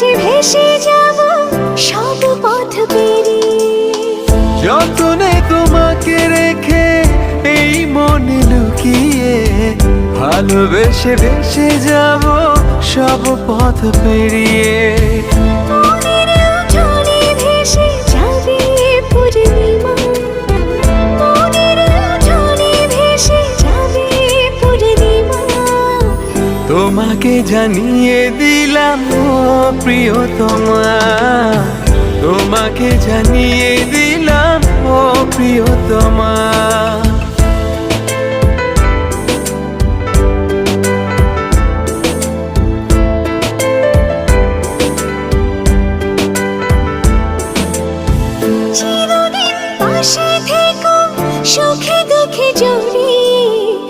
ভালোবেসে ভেসে যাব সব পথ পেরিয়ে। যতনে তোমাকে রেখে এই মনে লুকিয়ে, ভালোবেসে ভেসে যাব সব পথ পেরিয়ে। মনের জলে ভেসে যাবে পূর্ণিমা, মনের জলে ভেসে যাবে পূর্ণিমা। তোমাকে জানিয়ে দিলাম ও প্রিয়তমা, তোমাকে জানিয়ে দিলাম ও প্রিয়তমা।